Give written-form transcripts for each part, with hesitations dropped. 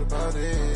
about it.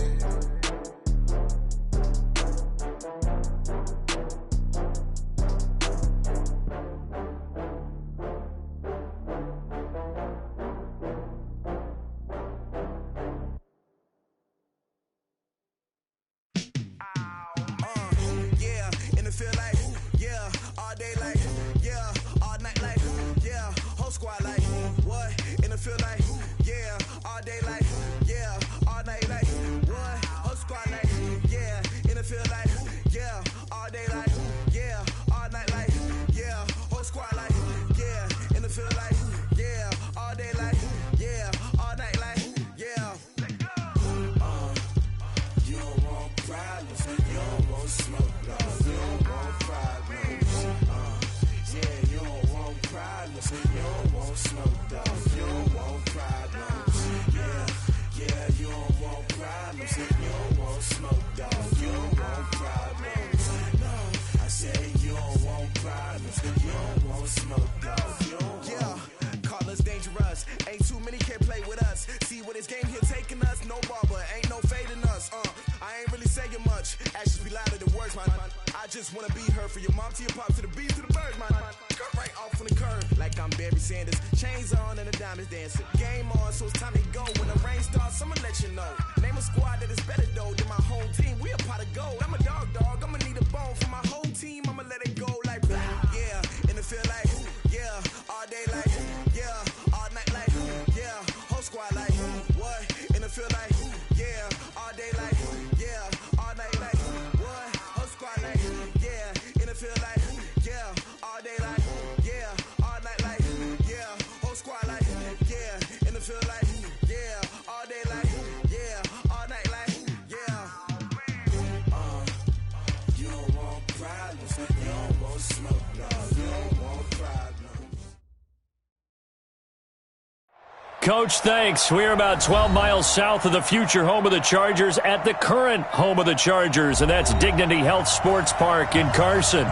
Coach, thanks. We're about 12 miles south of the future home of the Chargers at the current home of the Chargers, and that's Dignity Health Sports Park in Carson.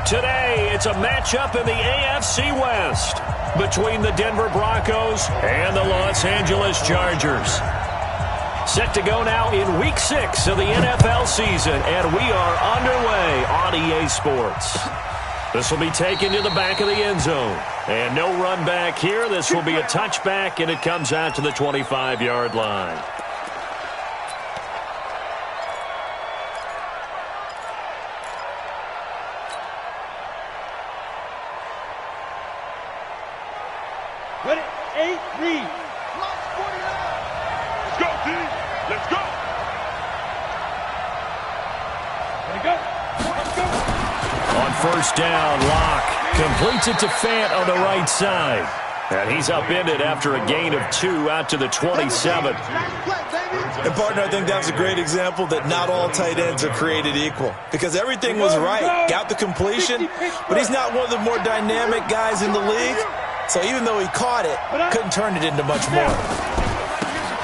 Today, it's a matchup in the AFC West between the Denver Broncos and the Los Angeles Chargers. Set to go now in Week 6 of the NFL season, and we are underway on EA Sports. This will be taken to the back of the end zone. And no run back here. This will be a touchback, and it comes out to the 25-yard line. Ready? 8-3. Let's go, D. Let's go. Ready, go. Let's go. On first down, Locke completes it to Fant on the right side. And he's upended after a gain of 2 out to the 27. And, partner, I think that was a great example that not all tight ends are created equal. Because everything was right. Got the completion, but he's not one of the more dynamic guys in the league. So even though he caught it, couldn't turn it into much more.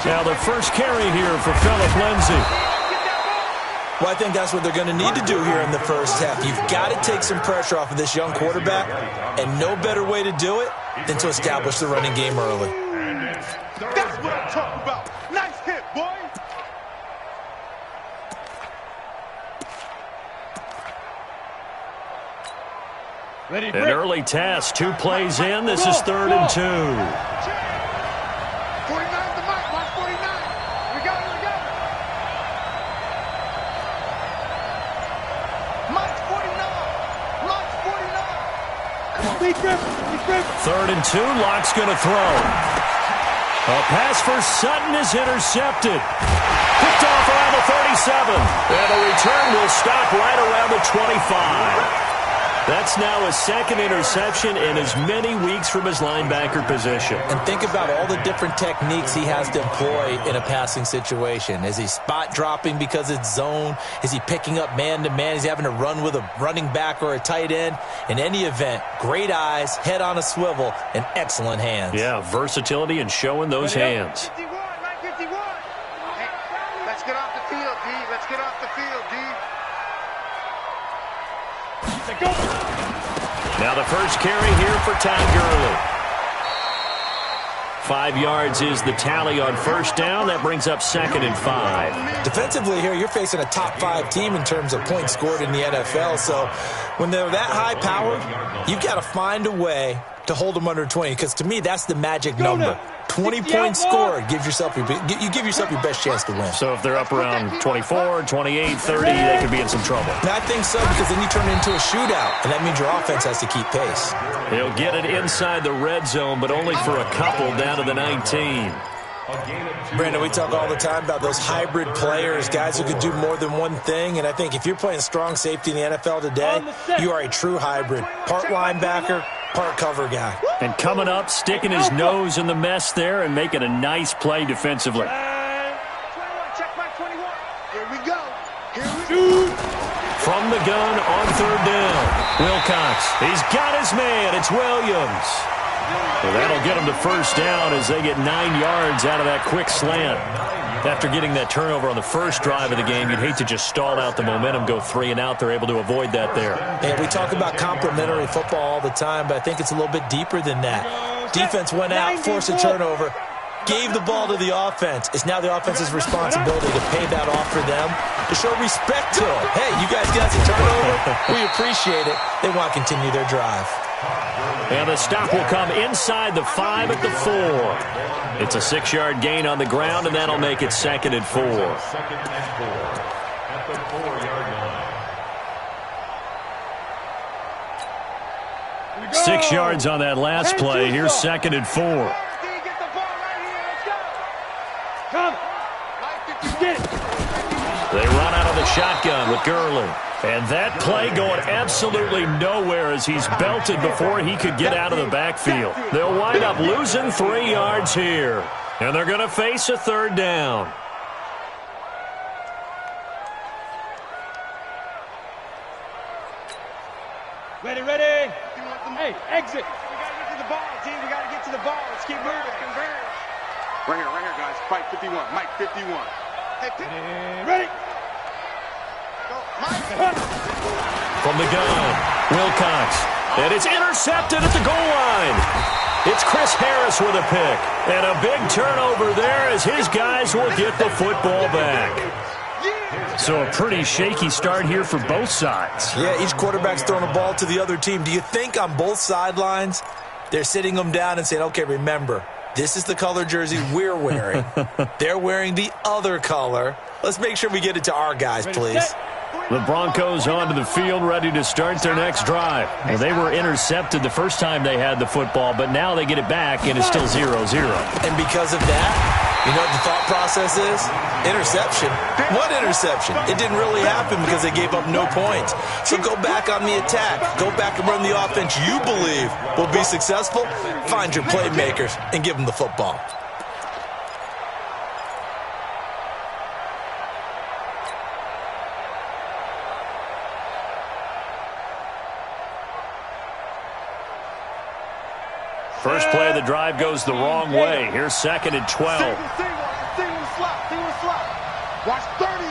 Now the first carry here for Phillip Lindsay. Well, I think that's what they're going to need to do here in the first half. You've got to take some pressure off of this young quarterback, and no better way to do it than to establish the running game early. That's what I'm talking about. Nice hit, boy. Ready, An early test, 2 plays in. This is 3rd and 2. 49 the mic. Watch 49. We got it. Mike's 49. Mike's 49. Be grip. 3rd and 2. Locke's going to throw. A pass for Sutton is intercepted. Picked off around the 37. And a return will stop right around the 25. That's now his 2nd interception in as many weeks from his linebacker position. And think about all the different techniques he has to employ in a passing situation. Is he spot dropping because it's zone? Is he picking up man-to-man? Is he having to run with a running back or a tight end? In any event, great eyes, head on a swivel, and excellent hands. Yeah, versatility and showing those hands. 51, 951. Hey, let's get off the field, D. Let's get off the field, D. Now the first carry here for Todd Gurley. 5 yards is the tally on first down. That brings up 2nd and 5. Defensively here, you're facing a top 5 team in terms of points scored in the NFL. So when they're that high powered, you've got to find a way to hold them under 20, because to me, that's the magic number. 20 points scored, you give yourself your best chance to win. So if they're up around 24, 28, 30, they could be in some trouble. And I think so, because then you turn it into a shootout, and that means your offense has to keep pace. He'll get it inside the red zone, but only for a couple down to the 19. Brandon, we talk all the time about those hybrid players, guys who could do more than one thing, and I think if you're playing strong safety in the NFL today, you are a true hybrid. Part linebacker, part cover guy. And coming up, sticking his nose in the mess there and making a nice play defensively. 21, check my 21. Here we go. From the gun on 3rd down. Wilcox, he's got his man. It's Williams. Well, that'll get them to first down as they get 9 yards out of that quick slant. After getting that turnover on the first drive of the game, you'd hate to just stall out the momentum, go 3 and out. They're able to avoid that there. And we talk about complementary football all the time, but I think it's a little bit deeper than that. Defense went out, forced a turnover, gave the ball to the offense. It's now the offense's responsibility to pay that off for them, to show respect to them. Hey, you guys got the turnover. We appreciate it. They want to continue their drive. And the stop will come inside the 5 at the 4. It's a 6-yard gain on the ground, and that'll make it 2nd and 4. 6 yards on that last play. Here's 2nd and 4. They run out of the shotgun with Gurley. And that play going absolutely nowhere as he's belted before he could get out of the backfield. They'll wind up losing 3 yards here. And they're going to face a 3rd down. Ready. Hey, exit. We got to get to the ball, team. We got to get to the ball. Let's keep moving. Right here, guys. Fight 51. Mike 51. Hey, ready. From the gun, Wilcox. And it's intercepted at the goal line. It's Chris Harris with a pick. And a big turnover there as his guys will get the football back. So a pretty shaky start here for both sides. Yeah, each quarterback's throwing a ball to the other team. Do you think on both sidelines they're sitting them down and saying, okay, remember, this is the color jersey we're wearing. They're wearing the other color. Let's make sure we get it to our guys, please. The Broncos onto the field, ready to start their next drive. Well, they were intercepted the first time they had the football, but now they get it back, and it's still 0-0. And because of that, you know what the thought process is? Interception. What interception? It didn't really happen because they gave up no points. So go back on the attack. Go back and run the offense you believe will be successful. Find your playmakers and give them the football. First play of the drive goes the wrong way. Here's 2nd and 12. Watch 30.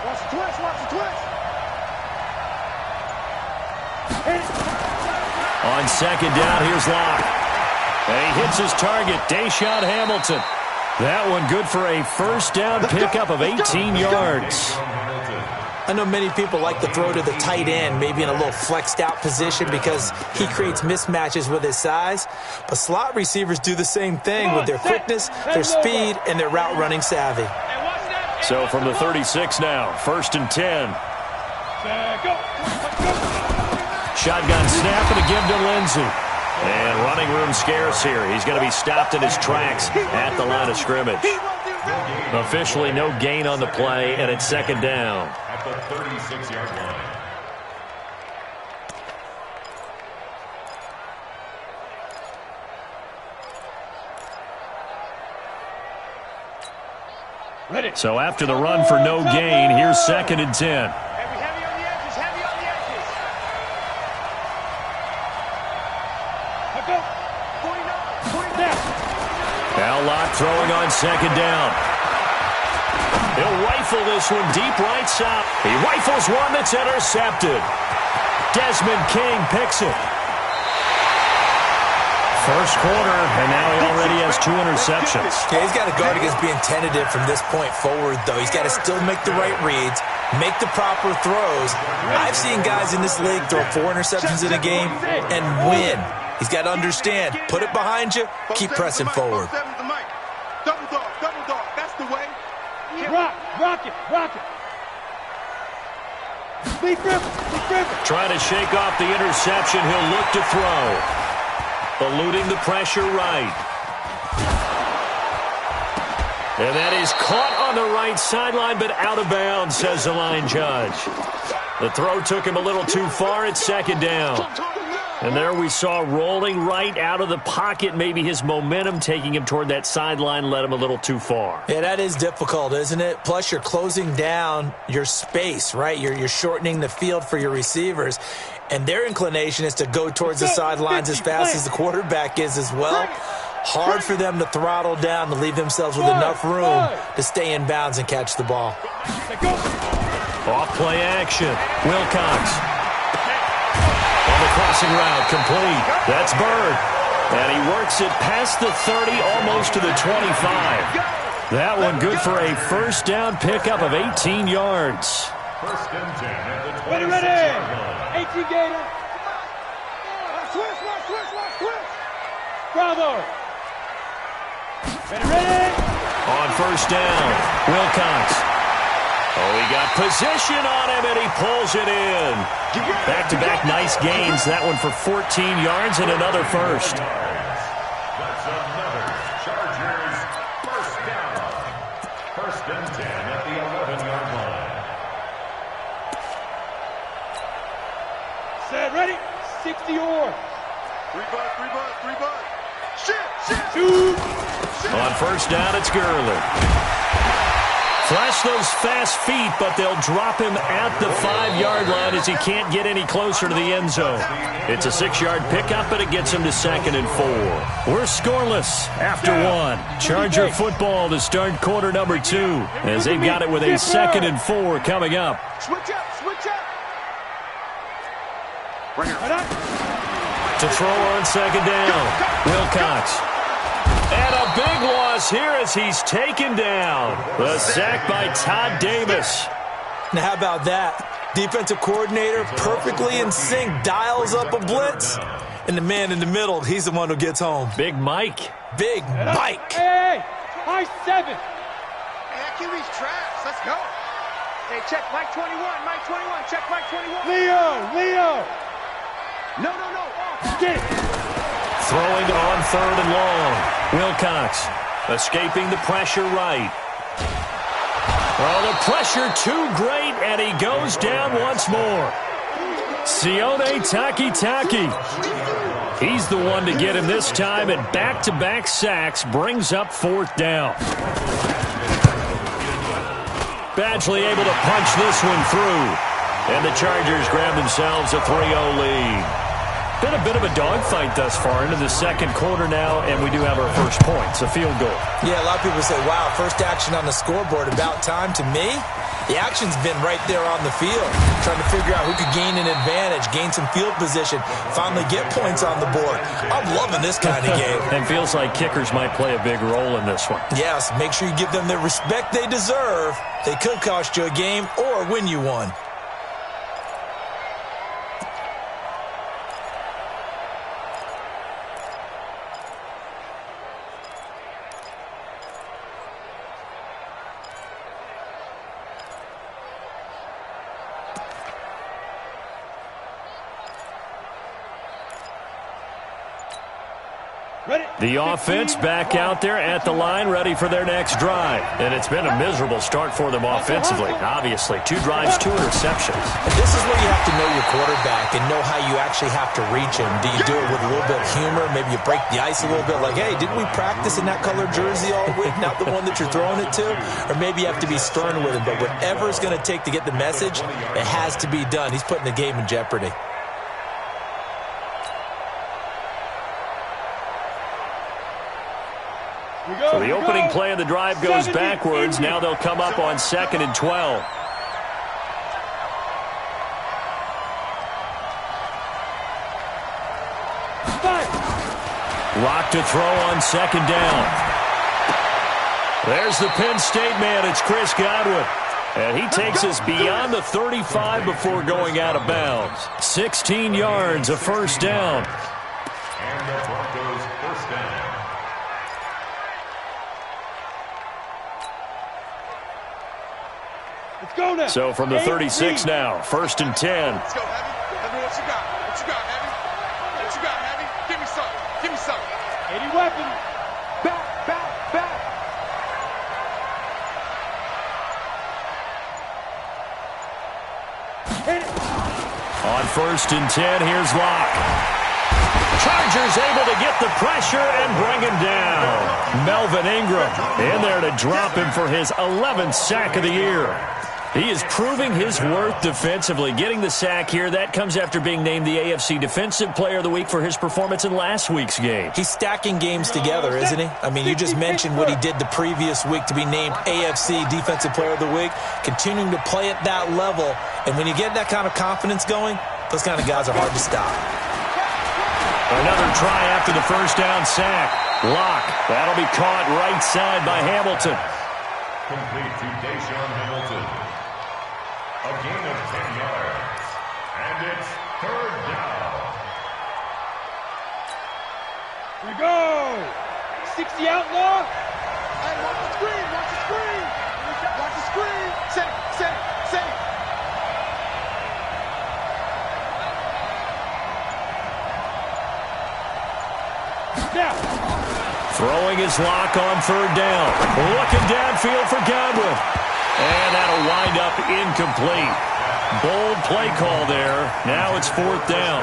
Watch the twist. On 2nd down, here's Locke. And he hits his target, Deshaun Hamilton. That one good for a first down pickup of 18 yards. I know many people like to throw to the tight end, maybe in a little flexed out position because he creates mismatches with his size. But slot receivers do the same thing with their quickness, their speed, and their route running savvy. So from the 36 now, 1st and 10. Shotgun snap and a give to Lindsey. And running room scarce here. He's going to be stopped in his tracks at the line of scrimmage. Officially no gain on the play, and it's 2nd down. At the 36-yard line. Ready. So after the run for no gain, here's 2nd and 10. Heavy on the edges, Go. 49. Now Locke throwing on 2nd down. He'll rifle this one deep right side. He rifles one that's intercepted. Desmond King picks it. First quarter, and now he already has 2 interceptions. Yeah, he's got to guard against being tentative from this point forward, though. He's got to still make the right reads, make the proper throws. I've seen guys in this league throw 4 interceptions in a game and win. He's got to understand, put it behind you, keep pressing forward. Double dog, that's the way. Rock it. Lead Griffin. Trying to shake off the interception. He'll look to throw. Eluding the pressure right. And that is caught on the right sideline, but out of bounds, says the line judge. The throw took him a little too far at second down. And there we saw rolling right out of the pocket. Maybe his momentum taking him toward that sideline led him a little too far. Yeah, that is difficult, isn't it? Plus, you're closing down your space, right? You're shortening the field for your receivers. And their inclination is to go towards the sidelines as fast as the quarterback is as well. Hard for them to throttle down to leave themselves with enough room to stay in bounds and catch the ball. Off play action. Wilcox. On the crossing route, complete. That's Bird. And he works it past the 30, almost to the 25. That one good for a first down pickup of 18 yards. First and 10 at the 26-yard line. 18 Gator. Switch. Bravo. Ready. On first down, Wilcox. Oh, he got position on him, and he pulls it in. Back-to-back nice gains. That one for 14 yards and another first. That's another Chargers first down. First and 10 at the 11-yard line. Set, ready. 60 or. 3 bud. Shoot. On first down, it's Gurley. Flash those fast feet, but they'll drop him at the 5-yard line as he can't get any closer to the end zone. It's a 6-yard pickup, but it gets him to 2nd and 4. We're scoreless after 1. Charger football to start quarter number 2, as they've got it with a 2nd and 4 coming up. Switch up. To throw on second down, Wilcox. And a big loss here as he's taken down. The sack by Todd Davis. Now, how about that? Defensive coordinator perfectly in sync, dials up a blitz. And the man in the middle, he's the one who gets home. Big Mike. Big Mike. Hey, high 7. Hey, that QB's trash. Let's go. Hey, check Mike 21. Check Mike 21. Leo. No. Get it. Throwing on 3rd and long. Wilcox escaping the pressure right. Oh, the pressure too great, and he goes down once more. Sione Takitaki. He's the one to get him this time, and back-to-back sacks brings up 4th down. Badgley able to punch this one through. And the Chargers grab themselves a 3-0 lead. Been a bit of a dogfight thus far into the 2nd quarter now, and we do have our first points, a field goal. Yeah, a lot of people say, wow, first action on the scoreboard, about time. To me, the action's been right there on the field, trying to figure out who could gain an advantage, gain some field position, finally get points on the board. I'm loving this kind of game. And feels like kickers might play a big role in this one. Yes, make sure you give them the respect they deserve. They could cost you a game or win you one. The offense back out there at the line, ready for their next drive. And it's been a miserable start for them offensively. Obviously, 2 drives, 2 interceptions. And this is where you have to know your quarterback and know how you actually have to reach him. Do you do it with a little bit of humor? Maybe you break the ice a little bit, like, hey, didn't we practice in that color jersey all week, not the one that you're throwing it to? Or maybe you have to be stern with him. But whatever it's going to take to get the message, it has to be done. He's putting the game in jeopardy. So the opening play of the drive goes backwards. Now they'll come up on 2nd and 12. Lock to throw on second down. There's the Penn State man. It's Chris Godwin. And he takes us beyond the 35 before going out of bounds. 16 yards, a first down. And the Broncos first down. Let's go now. So from the 36 now, 1st and 10. Let's go, Heavy. Heavy, what you got? What you got, Heavy? What you got, Heavy? Give me something. Give me something. 80 weapon. Back, back, back. Hit it. On 1st and 10, here's Locke. Chargers able to get the pressure and bring him down. Melvin Ingram in there to drop him for his 11th sack of the year. He is proving his worth defensively. Getting the sack here, that comes after being named the AFC Defensive Player of the Week for his performance in last week's game. He's stacking games together, isn't he? I mean, you just mentioned what he did the previous week to be named AFC Defensive Player of the Week. Continuing to play at that level. And when you get that kind of confidence going, those kind of guys are hard to stop. Another try after the first down sack. Locke. That'll be caught right side by Hamilton. Complete to Deshaun Hamilton. A gain of 10 yards. And it's 3rd down. Here we go. 60 outlaw. Hey, watch the screen. Watch the screen. Watch the screen. Set it. Set it. Set it. Now. Throwing his Locke on 3rd down. Looking downfield for Godwin. And that'll wind up incomplete. Bold play call there. Now it's 4th down.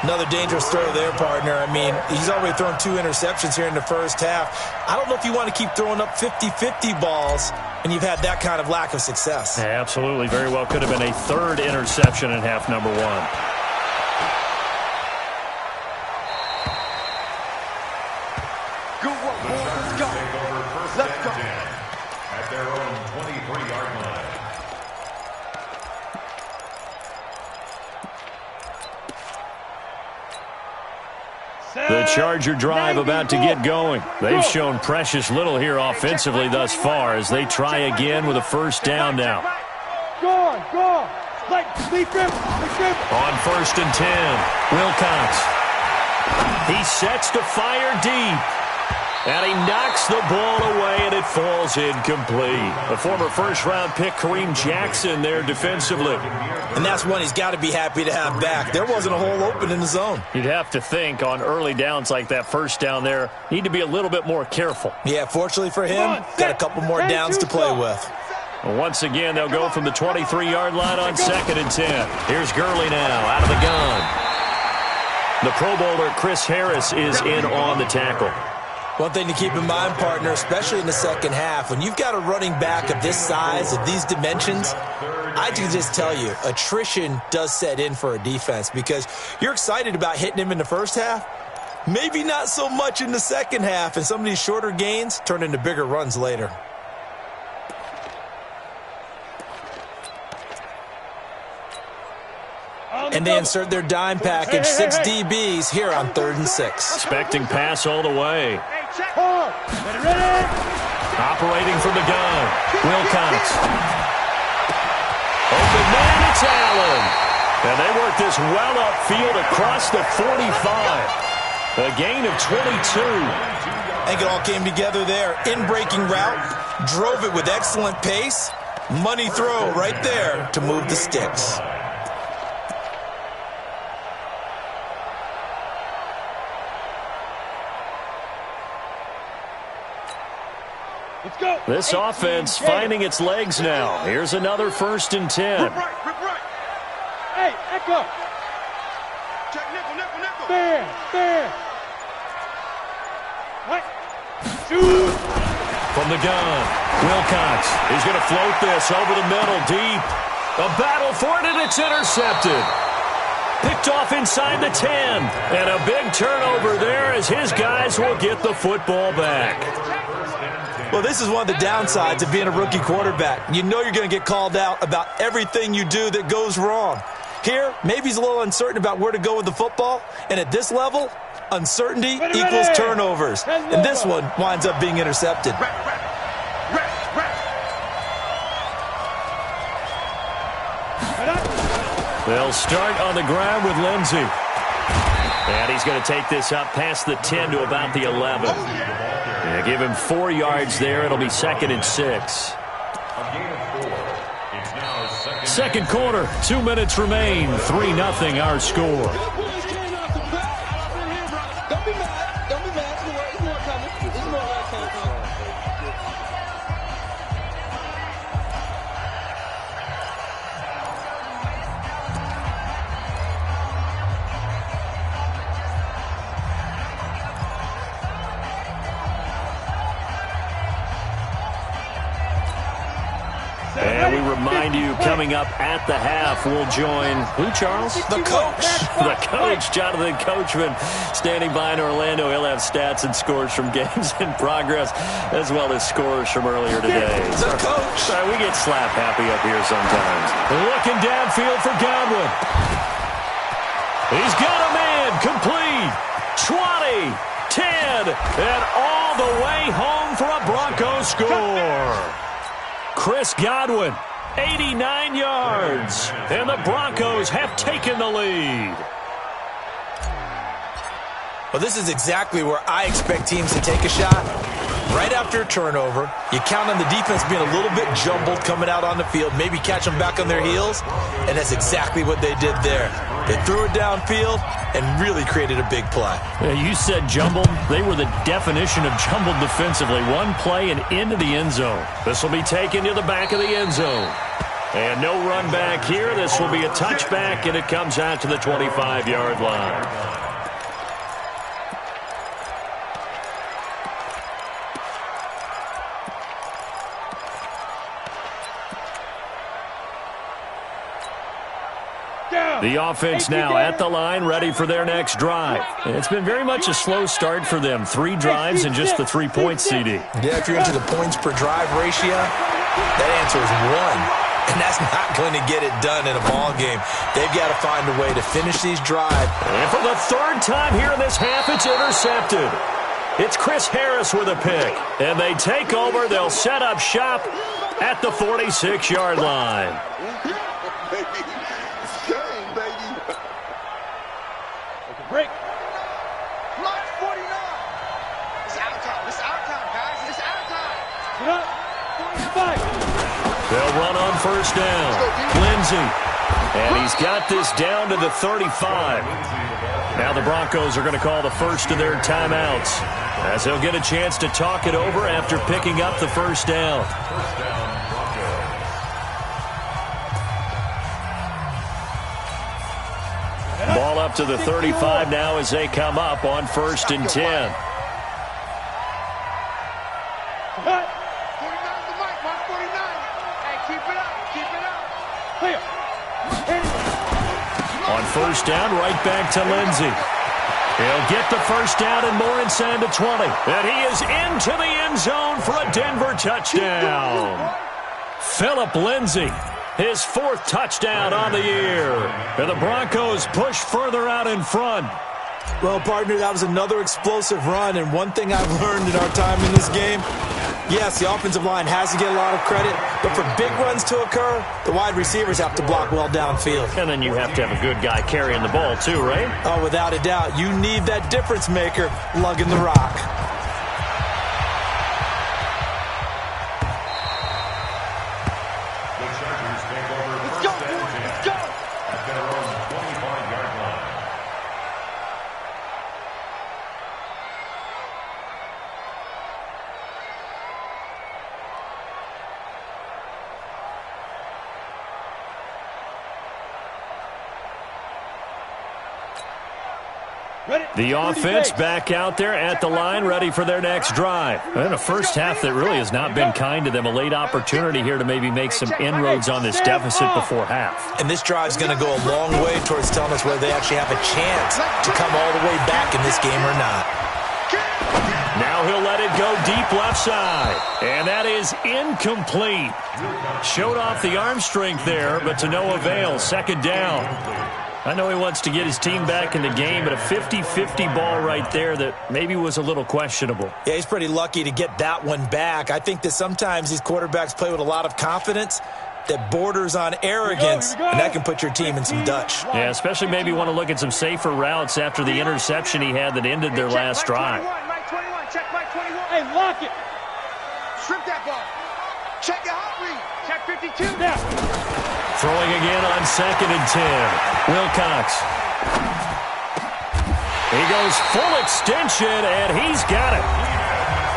Another dangerous throw there, partner. I mean, he's already thrown 2 interceptions here in the first half. I don't know if you want to keep throwing up 50-50 balls when you've had that kind of lack of success. Absolutely. Very well could have been a 3rd interception in half number 1. Good work, boys. Let's go. Take over 1st Let's and go. 10 at their own 23-yard line. The Charger drive about to get going. They've shown precious little here offensively thus far as they try again with a first down now. Go on, go on. Like, leave him, leave him. On 1st and 10, Wilcox. He sets to fire deep. And he knocks the ball away, and it falls incomplete. The former first-round pick, Kareem Jackson, there defensively. And that's one he's got to be happy to have back. There wasn't a hole open in the zone. You'd have to think on early downs like that first down there, need to be a little bit more careful. Yeah, fortunately for him, got a couple more downs to play with. Well, once again, they'll go from the 23-yard line on 2nd and 10. Here's Gurley now out of the gun. The Pro Bowler, Chris Harris, is in on the tackle. One thing to keep in mind, partner, especially in the second half, when you've got a running back of this size, of these dimensions, I can just tell you, attrition does set in for a defense because you're excited about hitting him in the first half, maybe not so much in the second half, and some of these shorter gains turn into bigger runs later. And they insert their dime package, 6 DBs here on 3rd and 6. Expecting pass all the way. Ready. Operating from the gun. Wilcox. Open man, it's Allen. And they work this well upfield across the 45. A gain of 22. I think it all came together there. In-breaking route. Drove it with excellent pace. Money throw right there to move the sticks. Let's go. This offense finding its legs now. Here's another 1st and 10. Rip right. Hey, Echo. Check nickel. Bam. Right. Shoot. From the gun, Wilcox is going to float this over the middle, deep. A battle for it, and it's intercepted. Picked off inside the 10. And a big turnover there as his guys will get the football back. Well, this is one of the downsides of being a rookie quarterback. You know you're going to get called out about everything you do that goes wrong. Here, maybe he's a little uncertain about where to go with the football. And at this level, Uncertainty equals turnovers. And this one winds up being intercepted. They'll start on the ground with Lindsey. And he's going to take this up past the 10 to about the 11. Yeah, give him 4 yards there. It'll be 2nd and 6. Second quarter, 2 minutes remain. 3-0 our score. And we remind you, coming up at the half, we'll join who, Charles? The coach. The coach, Jonathan Coachman, standing by in Orlando. He'll have stats and scores from games in progress, as well as scores from earlier today. The coach. Sorry, we get slap happy up here sometimes. Looking downfield for Godwin. He's got a man, complete. 20, 10, and all the way home for a Broncos score. Chris Godwin, 89 yards, and the Broncos have taken the lead. Well, this is exactly where I expect teams to take a shot. Right after a turnover, you count on the defense being a little bit jumbled coming out on the field, maybe catch them back on their heels, and that's exactly what they did there. They threw it downfield and really created a big play. Yeah, you said jumbled. They were the definition of jumbled defensively. One play and into the end zone. This will be taken to the back of the end zone. And no run back here. This will be a touchback, and it comes out to the 25-yard line. The offense now at the line, ready for their next drive. It's been very much a slow start for them. 3 drives and just the 3 points, CD. Yeah, if you're into the points per drive ratio, that answer is 1. And that's not going to get it done in a ball game. They've got to find a way to finish these drives. And for the 3rd time here in this half, it's intercepted. It's Chris Harris with a pick. And they take over. They'll set up shop at the 46-yard line. Break. Block 49. It's out time. It's out time, guys. It's out time. Get up. Fight. They'll run on first down. Lindsey. And he's got this down to the 35. Now the Broncos are going to call the first of their timeouts, as they'll get a chance to talk it over after picking up the first down. Ball up to the 35 now as they come up on 1st and 10. 49 the mic, Mark 49. Hey, keep it up. Keep it up. Clear. On first down, right back to Lindsey. He'll get the first down and more inside the 20. And he is into the end zone for a Denver touchdown. Phillip Lindsey, his 4th touchdown on the year. And the Broncos push further out in front. Well, partner, that was another explosive run, and one thing I've learned in our time in this game, yes, the offensive line has to get a lot of credit, but for big runs to occur, the wide receivers have to block well downfield. And then you have to have a good guy carrying the ball too, right? Oh, without a doubt. You need that difference maker lugging the rock. The offense back out there at the line, ready for their next drive. And a first half that really has not been kind to them. A late opportunity here to maybe make some inroads on this deficit before half. And this drive's going to go a long way towards telling us whether they actually have a chance to come all the way back in this game or not. Now he'll let it go deep left side. And that is incomplete. Showed off the arm strength there, but to no avail. 2nd down. I know he wants to get his team back in the game, but a 50-50 ball right there that maybe was a little questionable. Yeah, he's pretty lucky to get that one back. I think that sometimes these quarterbacks play with a lot of confidence that borders on arrogance, and that can put your team in some Dutch. Yeah, especially maybe want to look at some safer routes after the interception he had that ended their last drive. Mike 21, check Mike 21. Hey, lock it. Strip that ball. Check the hot read. Check 52 now. Throwing again on 2nd and 10. Wilcox. He goes full extension, and he's got it.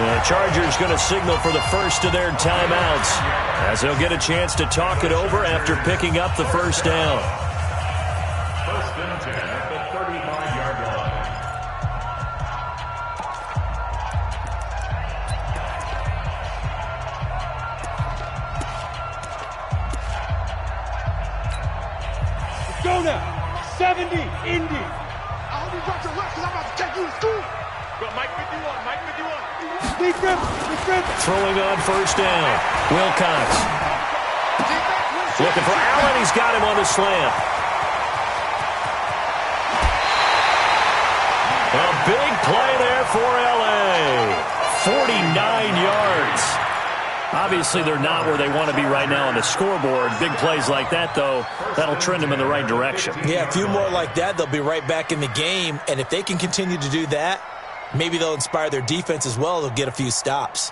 The Chargers going to signal for the first of their timeouts as they'll get a chance to talk it over after picking up the first down. 1st and 10 at the 35-yard line. Go now. 70, Indy. I hope you got your left because I'm about to take you to school. Go, Mike 51, Mike 51. Deep grip, deep grip. Throwing on 1st down. Wilcox. Looking for Allen. He's got him on the slant. A big play there for L.A. 49 yards. Obviously, they're not where they want to be right now on the scoreboard. Big plays like that, though, that'll trend them in the right direction. Yeah, a few more like that, they'll be right back in the game. And if they can continue to do that, maybe they'll inspire their defense as well. They'll get a few stops.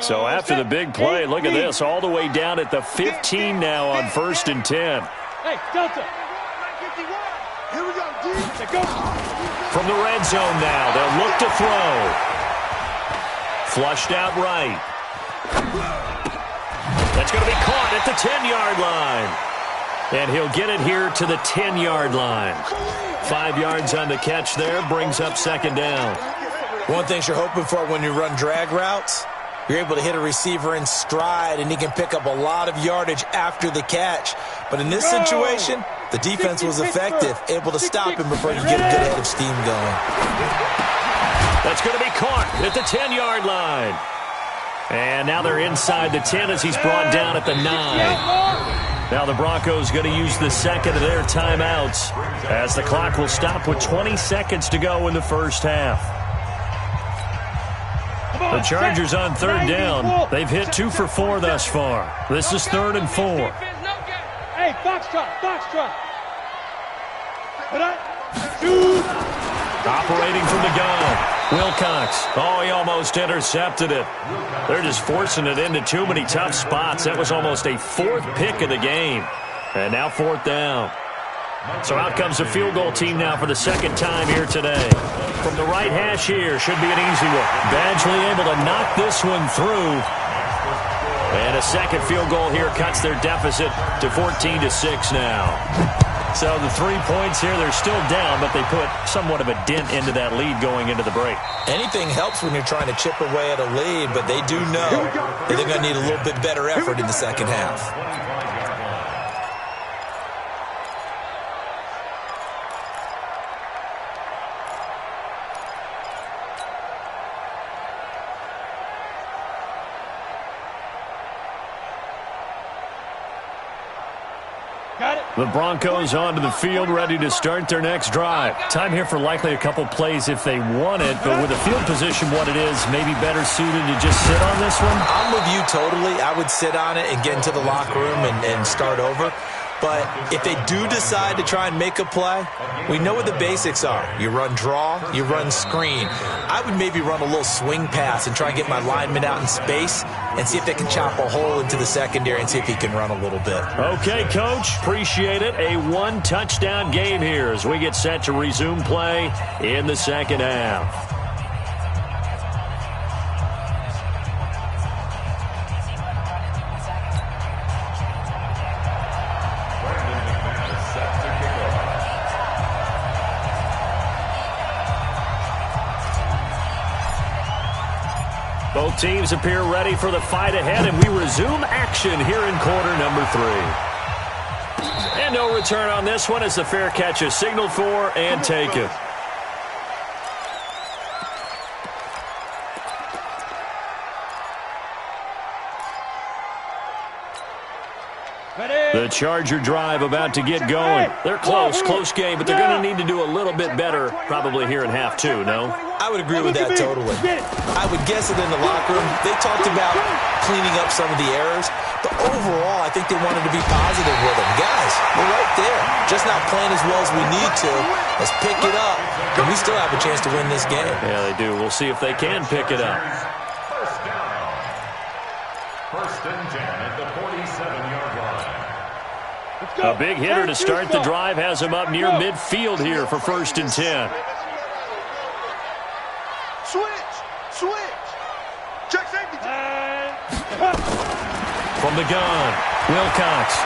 So after the big play, look at this, all the way down at the 15 now on 1st and 10. Hey, Delta. Here we go, D. Go. From the red zone now, they'll look to throw. Flushed out right. That's going to be caught at the 10-yard line. And he'll get it here to the 10-yard line. 5 yards on the catch there, brings up 2nd down. One thing you're hoping for when you run drag routes, you're able to hit a receiver in stride, and he can pick up a lot of yardage after the catch. But in this situation, the defense was effective, able to stop him before you get a good head of steam going. That's going to be caught at the 10-yard line. And now they're inside the 10 as he's brought down at the 9. Now the Broncos going to use the second of their timeouts as the clock will stop with 20 seconds to go in the first half. The Chargers on 3rd down. They've hit 2 for 4 thus far. This is 3rd and 4. Hey, foxtrot, foxtrot. Operating from the gun. Wilcox. Oh, he almost intercepted it. They're just forcing it into too many tough spots. That was almost a 4th pick of the game. And now 4th down. So out comes the field goal team now for the 2nd time here today. From the right hash here, should be an easy one. Badgley able to knock this one through. And a 2nd field goal here cuts their deficit to 14-6 now. So the 3 points here, they're still down, but they put somewhat of a dent into that lead going into the break. Anything helps when you're trying to chip away at a lead, but they do know that they're going to need a little bit better effort in the second half. The Broncos onto the field, ready to start their next drive. Time here for likely a couple plays if they want it, but with the field position what it is, maybe better suited to just sit on this one? I'm with you totally. I would sit on it and get into the locker room and start over. But if they do decide to try and make a play, we know what the basics are. You run draw, you run screen. I would maybe run a little swing pass and try and get my lineman out in space and see if they can chop a hole into the secondary and see if he can run a little bit. Okay, Coach. Appreciate it. A 1-touchdown game here as we get set to resume play in the second half. Both teams appear ready for the fight ahead, and we resume action here in quarter number 3. And no return on this one as the fair catch is signaled for and taken. The Charger drive about to get going. They're close game, but they're going to need to do a little bit better probably here in half two, no? I would agree with that totally. I would guess that in the locker room, they talked about cleaning up some of the errors, but overall, I think they wanted to be positive with them. Guys, we're right there. Just not playing as well as we need to. Let's pick it up, and we still have a chance to win this game. Yeah, they do. We'll see if they can pick it up. First down. First and 10 at the 47-yard line. A big hitter to start the drive has him up near midfield here for first and 10. Switch. Check safety. From the gun, Wilcox.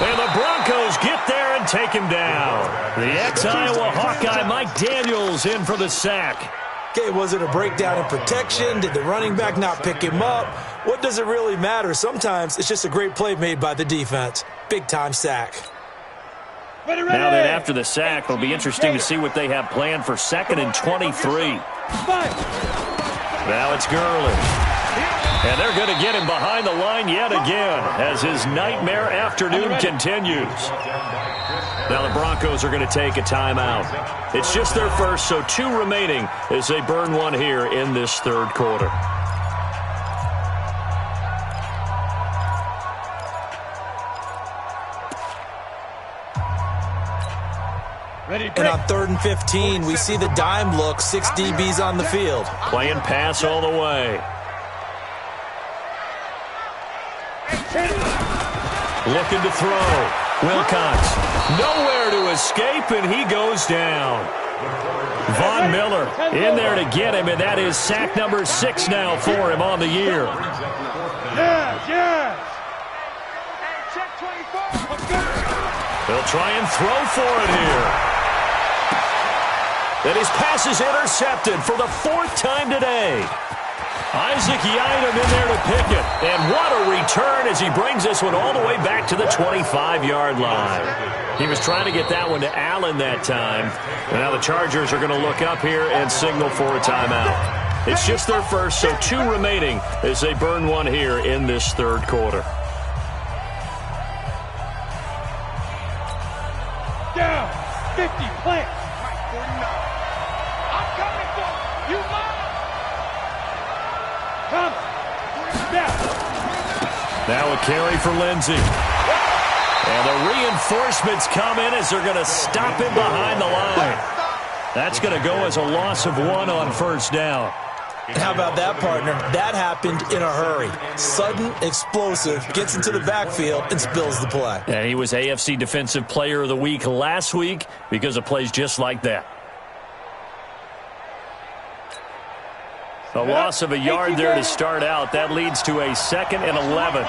And the Broncos get there and take him down. The ex-Iowa Hawkeye Mike Daniels in for the sack. Okay, was it a breakdown in protection? Did the running back not pick him up? What does it really matter? Sometimes it's just a great play made by the defense. Big-time sack. Now then, after the sack, it'll be interesting to see what they have planned for 2nd and 23. Now it's Gurley. And they're going to get him behind the line yet again as his nightmare afternoon continues. Now the Broncos are going to take a timeout. It's just their first, so 2 remaining as they burn one here in this third quarter. And on 3rd and 15, we see the dime look, 6 DBs on the field. Playing pass all the way. Looking to throw. Wilcox nowhere to escape, and he goes down. Von Miller in there to get him, and that is sack number 6 now for him on the year. Yes. They'll try and throw for it here. And his pass is intercepted for the 4th time today. Isaac Yiadom in there to pick it. And what a return as he brings this one all the way back to the 25-yard line. He was trying to get that one to Allen that time. And now the Chargers are going to look up here and signal for a timeout. It's just their first, so 2 remaining as they burn one here in this third quarter. Down. 50. Plant. 49. I'm coming for you. You mine. Come. Down. Now a carry for Lindsey. And the reinforcements come in as they're going to stop him behind the line. That's going to go as a loss of 1 on first down. How about that, partner? That happened in a hurry. Sudden, explosive, gets into the backfield, and spills the play. And he was AFC Defensive Player of the Week last week because of plays just like that. A loss of a yard there to start out. That leads to a 2nd and 11.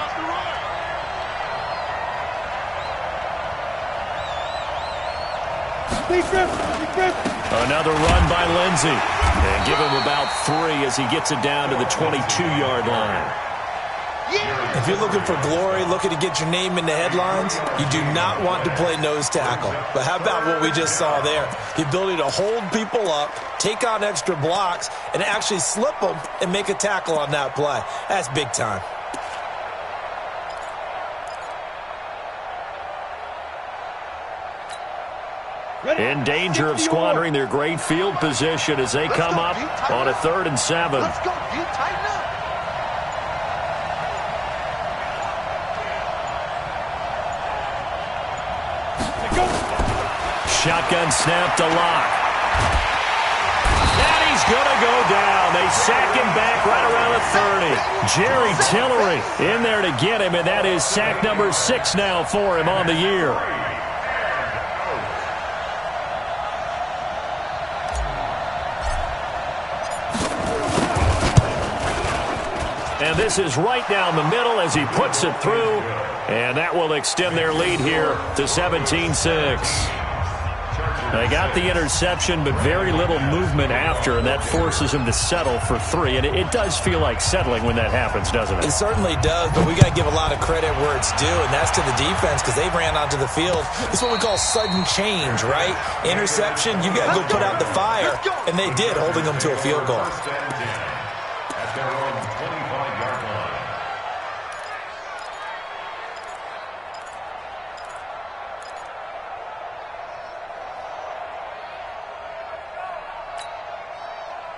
Another run by Lindsey. And give him about 3 as he gets it down to the 22-yard line. If you're looking for glory, looking to get your name in the headlines, you do not want to play nose tackle. But how about what we just saw there? The ability to hold people up, take on extra blocks, and actually slip them and make a tackle on that play. That's big time. In danger of squandering their great field position as they come up on a 3rd and 7. Let's go, D. Tighten up. Shotgun snap to Locke. And he's going to go down. They sack him back right around the 30. Jerry Tillery in there to get him, and that is sack number 6 now for him on the year. And this is right down the middle as he puts it through. And that will extend their lead here to 17-6. They got the interception, but very little movement after, and that forces him to settle for 3. And it does feel like settling when that happens, doesn't it? It certainly does, but we got to give a lot of credit where it's due, and that's to the defense because they ran onto the field. It's what we call sudden change, right? Interception, you got to go put out the fire, and they did, holding them to a field goal.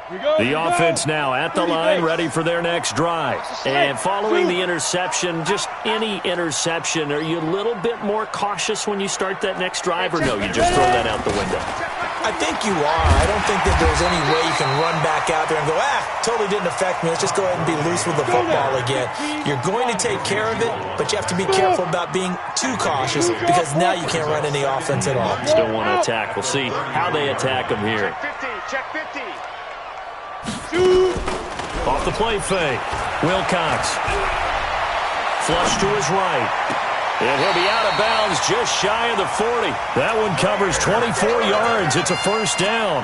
The offense now at the line, ready for their next drive. And following the interception, just any interception, are you a little bit more cautious when you start that next drive, or no, you just throw that out the window? I think you are. I don't think that there's any way you can run back out there and go, totally didn't affect me. Let's just go ahead and be loose with the football again. You're going to take care of it, but you have to be careful about being too cautious because now you can't run any offense at all. Still want to attack. We'll see how they attack them here. Check 50. Off the play fake. Wilcox. Flush to his right. And he'll be out of bounds just shy of the 40. That one covers 24 yards. It's a first down.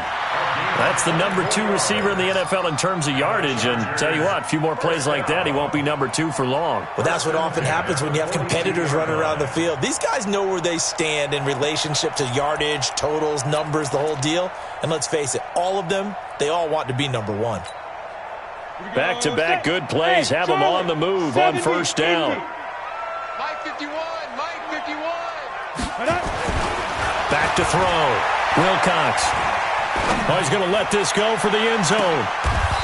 That's the number 2 receiver in the NFL in terms of yardage. And tell you what, a few more plays like that, he won't be number 2 for long. Well, that's what often happens when you have competitors running around the field. These guys know where they stand in relationship to yardage, totals, numbers, the whole deal. And let's face it, all of them, they all want to be number 1. Back-to-back good plays have them on the move on first down. Mike 51, Mike 51. Back to throw. Wilcox. Oh, he's going to let this go for the end zone.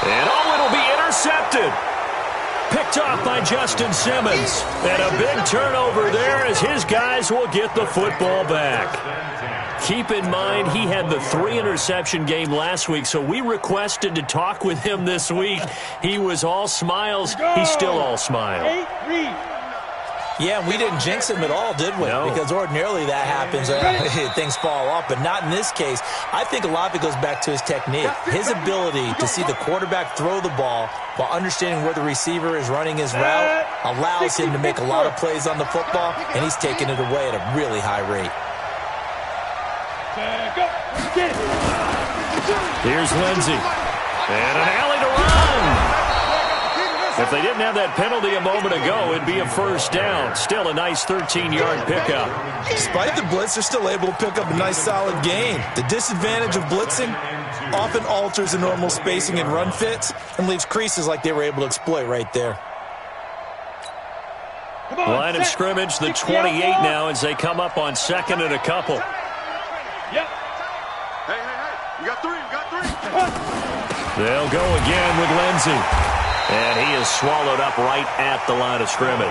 And it'll be intercepted. Picked off by Justin Simmons. And a big turnover there as his guys will get the football back. Keep in mind, he had the 3-interception game last week, so we requested to talk with him this week. He was all smiles. He's still all smile. Yeah, we didn't jinx him at all, did we? No. Because ordinarily that happens. Things fall off, but not in this case. I think a lot of it goes back to his technique. His ability to see the quarterback throw the ball while understanding where the receiver is running his route allows him to make a lot of plays on the football, and he's taking it away at a really high rate. Here's Lindsey. And an alley to run. If they didn't have that penalty a moment ago, it'd be a first down. Still a nice 13-yard pickup. Despite the blitz, they're still able to pick up a nice, solid gain. The disadvantage of blitzing often alters the normal spacing and run fits and leaves creases like they were able to exploit right there. Line of scrimmage, the 28 now as they come up on second and a couple. Yep. Hey, you got 3, They'll go again with Lindsey. And he is swallowed up right at the line of scrimmage.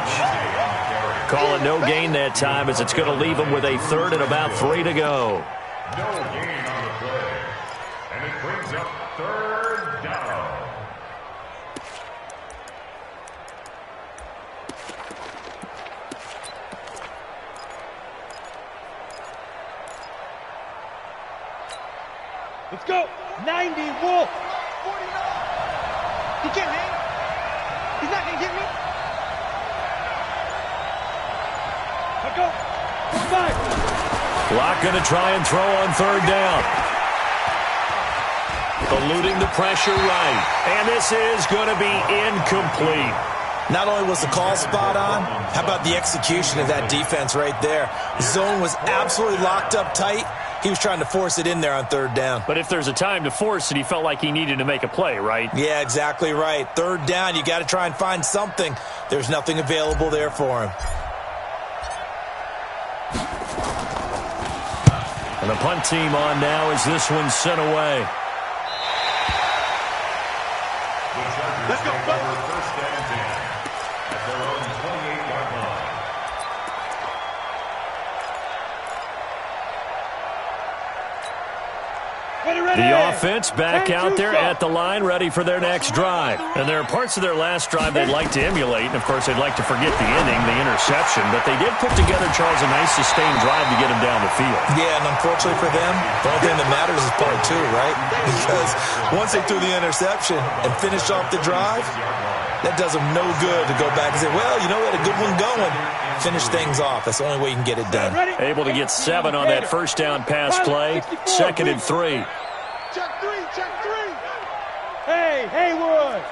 Call it no gain that time as it's going to leave him with a third and about 3 to go. No gain on the play. And it brings up third down. Let's go. 90, Wolf. He can't hang. He's not going to get me. Let's go. 5. Locke going to try and throw on third down. Eluding the pressure right. And this is going to be incomplete. Not only was the call spot on, how about the execution of that defense right there? The zone was absolutely locked up tight. He was trying to force it in there on third down. But if there's a time to force it, he felt like he needed to make a play, right? Yeah, exactly right. Third down, you got to try and find something. There's nothing available there for him. And the punt team on now as this one's sent away. Let's go. First and 10 at their own 28-yard line. The offense back out there at the line, ready for their next drive. And there are parts of their last drive they'd like to emulate. And, of course, they'd like to forget the inning, the interception. But they did put together, Charles, a nice sustained drive to get him down the field. Yeah, and unfortunately for them, the only thing that matters is part 2, right? Because once they threw the interception and finished off the drive, that does them no good to go back and say, well, you know, we had a good one going. Finish things off. That's the only way you can get it done. Able to get 7 on that first down pass play. 2nd and 3. Check 3. Hey, Haywood.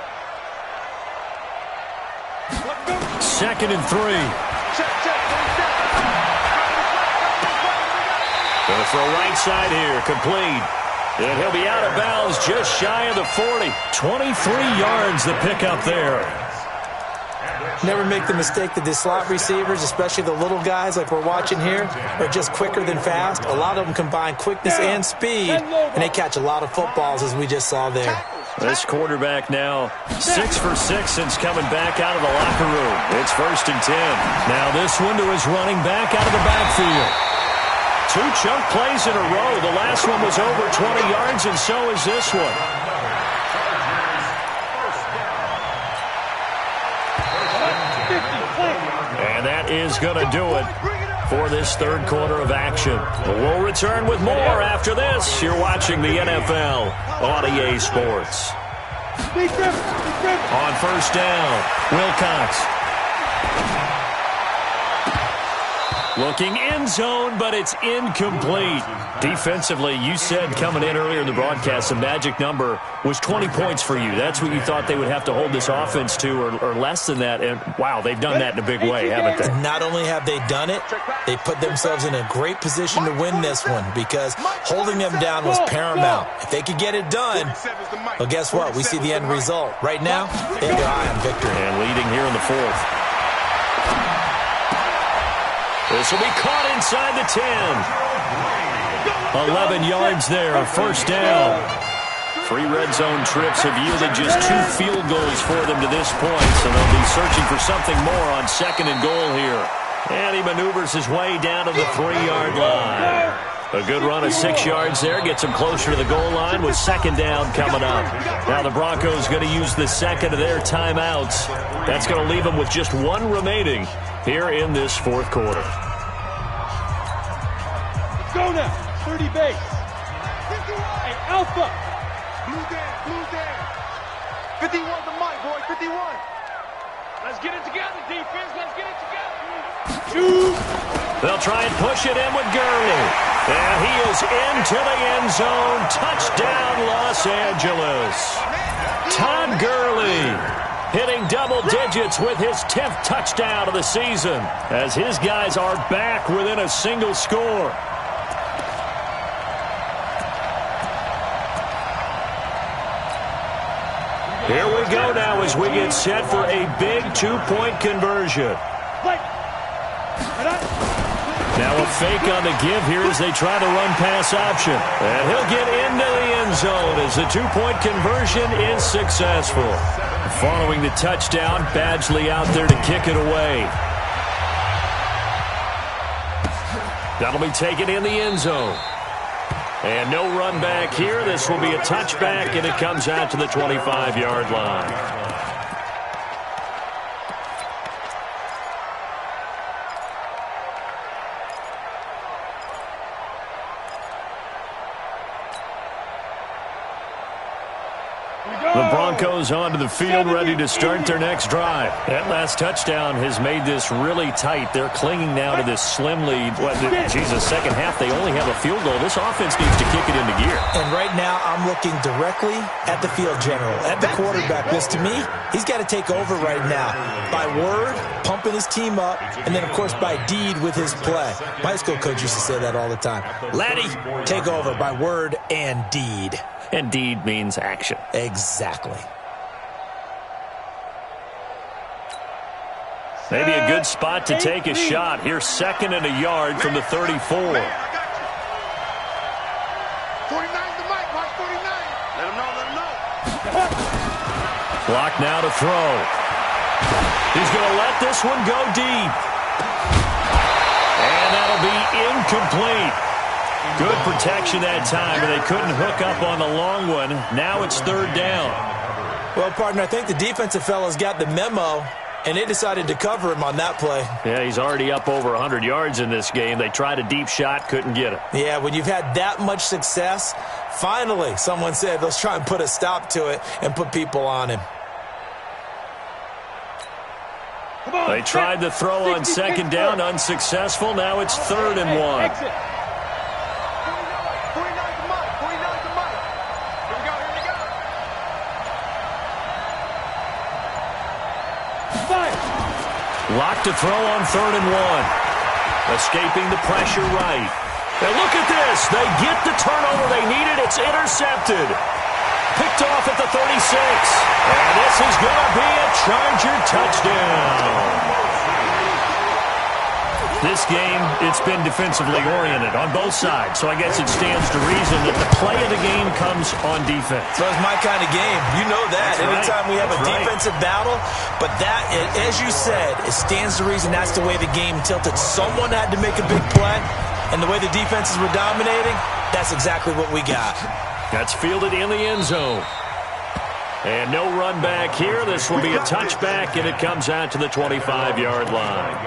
2nd and 3. Check. Going to throw right side here, complete. And he'll be out of bounds just shy of the 40. 23 yards the pickup there. Never make the mistake that the slot receivers, especially the little guys like we're watching here, are just quicker than fast. A lot of them combine quickness and speed, and they catch a lot of footballs as we just saw there. This quarterback now 6 for 6 since coming back out of the locker room. It's 1st and 10. Now this one to his running back out of the backfield. 2 chunk plays in a row. The last one was over 20 yards, and so is this one. And that is going to do it for this third quarter of action. We'll return with more after this. You're watching the NFL on EA Sports. On first down, Wilcox. Looking end zone, but it's incomplete. Defensively, you said coming in earlier in the broadcast, the magic number was 20 points for you. That's what you thought they would have to hold this offense to, or less than that. And, wow, they've done that in a big way, haven't they? Not only have they done it, they put themselves in a great position to win this one because holding them down was paramount. If they could get it done, well, guess what? We see the end result. Right now, they have their eye on victory. And leading here in the fourth. This will be caught inside the 10. 11 yards there, first down. 3 red zone trips have yielded just 2 field goals for them to this point, so they'll be searching for something more on 2nd and goal here. And he maneuvers his way down to the 3-yard line. A good run of 6 yards there gets him closer to the goal line with 2nd down coming up. Now the Broncos going to use the second of their timeouts. That's going to leave them with just 1 remaining here in this fourth quarter. Let's go now. 30 base. Hey, Alpha. Blue down. 51 the mic, boy. 51. Let's get it together, defense. Let's get it together. Shoot. They'll try and push it in with Gurley. And he is into the end zone. Touchdown, Los Angeles. Todd Gurley hitting double digits with his 10th touchdown of the season as his guys are back within a single score. Here we go now as we get set for a big 2-point conversion. Now a fake on the give here as they try to run pass option. And he'll get into the end zone as the 2-point conversion is successful. Following the touchdown, Badgley out there to kick it away. That'll be taken in the end zone. And no run back here. This will be a touchback, and it comes out to the 25-yard line. The Broncos onto the field, ready to start their next drive. That last touchdown has made this really tight. They're clinging now to this slim lead. Second half, they only have a field goal. This offense needs to kick it into gear. And right now, I'm looking directly at the field general, at the quarterback. Because to me, he's got to take over right now. By word, pumping his team up, and then, of course, by deed with his play. My high school coach used to say that all the time. Laddie, take over by word and deed. And deed means action. Exactly. Maybe a good spot to take a shot. Here's 2nd and a yard from the 34. 49 the mic, Mike, 49. Let him know. Clock now to throw. He's going to let this one go deep. And that'll be incomplete. Good protection that time, but they couldn't hook up on the long one. Now it's 3rd down. Well, partner, I think the defensive fellas got the memo, and they decided to cover him on that play. Yeah, he's already up over 100 yards in this game. They tried a deep shot, couldn't get it. Yeah, when you've had that much success, finally, someone said, let's try and put a stop to it and put people on him. They tried the throw on 2nd down, unsuccessful. Now it's 3rd and 1. Locked to throw on 3rd and 1. Escaping the pressure right. And look at this. They get the turnover they needed. It's intercepted. Picked off at the 36. And this is going to be a Charger touchdown. This game, it's been defensively oriented on both sides, so I guess it stands to reason that the play of the game comes on defense. So it's my kind of game. You know that. That's Anytime right. we have a That's defensive battle, but that, as you said, it stands to reason that's the way the game tilted. Someone had to make a big play, and the way the defenses were dominating, that's exactly what we got. That's fielded in the end zone. And no run back here. This will be a touchback, and it comes out to the 25-yard line.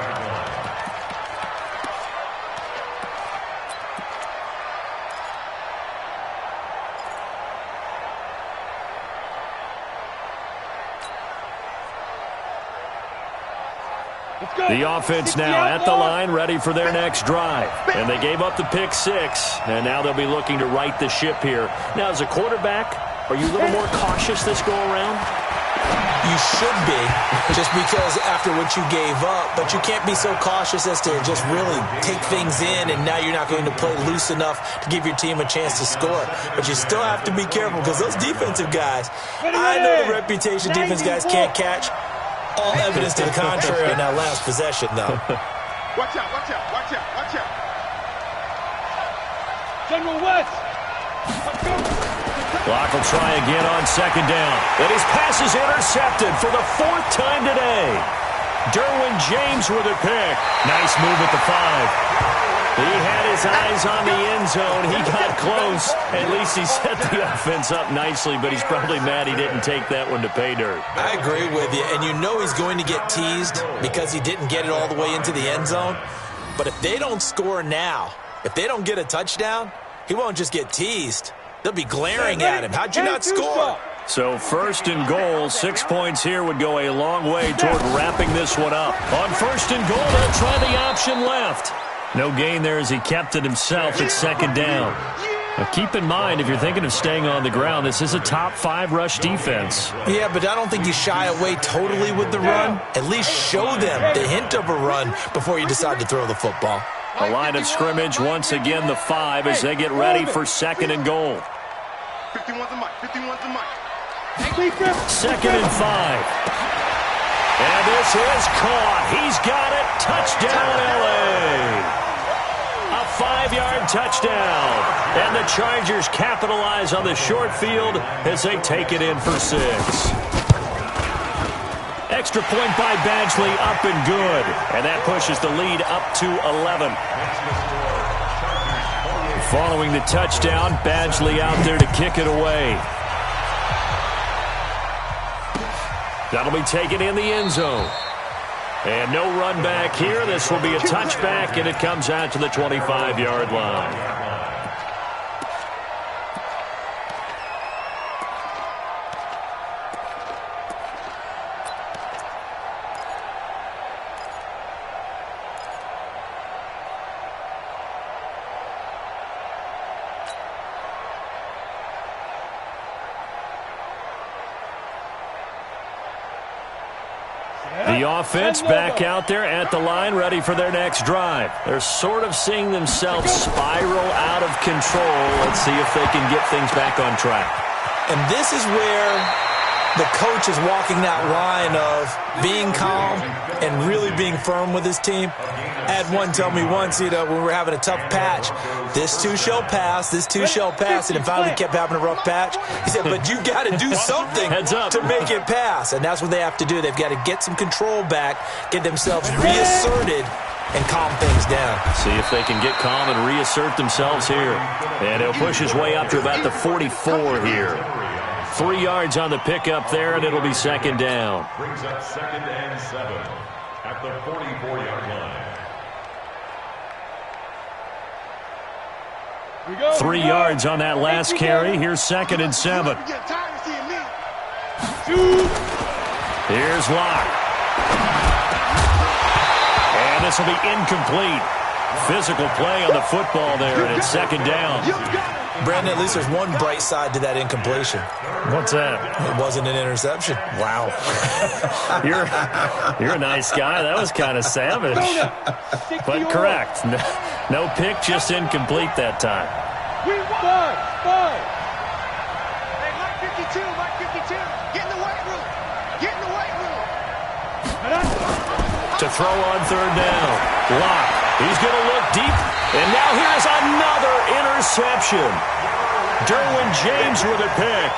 The offense now at the line, ready for their next drive. And they gave up the pick six, and now they'll be looking to right the ship here. Now, as a quarterback, are you a little more cautious this go-around? You should be, just because after what you gave up, but you can't be so cautious as to just really take things in, and now you're not going to play loose enough to give your team a chance to score. But you still have to be careful, because those defensive guys, I know the reputation defense guys can't catch. All evidence to the contrary in that last possession, though. Watch out, watch out, watch out, watch out. General West. Clock will try again on second down. And his pass is intercepted for the fourth time today. Derwin James with a pick. Nice move at the 5. He had his eyes on the end zone. He got close. At least he set the offense up nicely, but he's probably mad he didn't take that one to pay dirt. I agree with you, and you know he's going to get teased because he didn't get it all the way into the end zone. But if they don't score now, if they don't get a touchdown, he won't just get teased. They'll be glaring at him. How'd you not score? So first and goal, 6 points here would go a long way toward wrapping this one up. On first and goal, they'll try the option left. No gain there as he kept it himself at second down. Now keep in mind, if you're thinking of staying on the ground, this is a top 5 rush defense. Yeah, but I don't think you shy away totally with the run. At least show them the hint of a run before you decide to throw the football. A line of scrimmage, once again the 5 as they get ready for second and goal. 51's the mic, 51's the mic. Second and 5. And this is caught. He's got it. Touchdown, L.A. A 5-yard touchdown. And the Chargers capitalize on the short field as they take it in for 6. Extra point by Badgley, up and good. And that pushes the lead up to 11. Following the touchdown, Badgley out there to kick it away. That'll be taken in the end zone. And no run back here. This will be a touchback, and it comes out to the 25-yard line. The offense back out there at the line, ready for their next drive. They're sort of seeing themselves spiral out of control. Let's see if they can get things back on track. And this is where the coach is walking that line of being calm and really being firm with his team. I had one tell me once, when we were having a tough patch, this too shall pass, this too shall pass, and it finally kept having a rough patch. He said, but you got to do something to make it pass, and that's what they have to do. They've got to get some control back, get themselves reasserted, and calm things down. See if they can get calm and reassert themselves here. And he'll push his way up to about the 44 here. 3 yards on the pickup there, and it'll be second down. Brings up second and 7 at the 44-yard line. 3 yards on that last carry. Here's second and 7. Here's Locke. And this will be incomplete. Physical play on the football there, and it's second down. Brandon, at least there's one bright side to that incompletion. What's that? It wasn't an interception. Wow. You're a nice guy. That was kind of savage. But correct. No pick, just incomplete that time. Five. Hey, Mike 52, Mike 52. Get in the weight room. Get in the weight room. To throw on third down. Locke. He's going to look deep. And now here's another interception. Derwin James with a pick.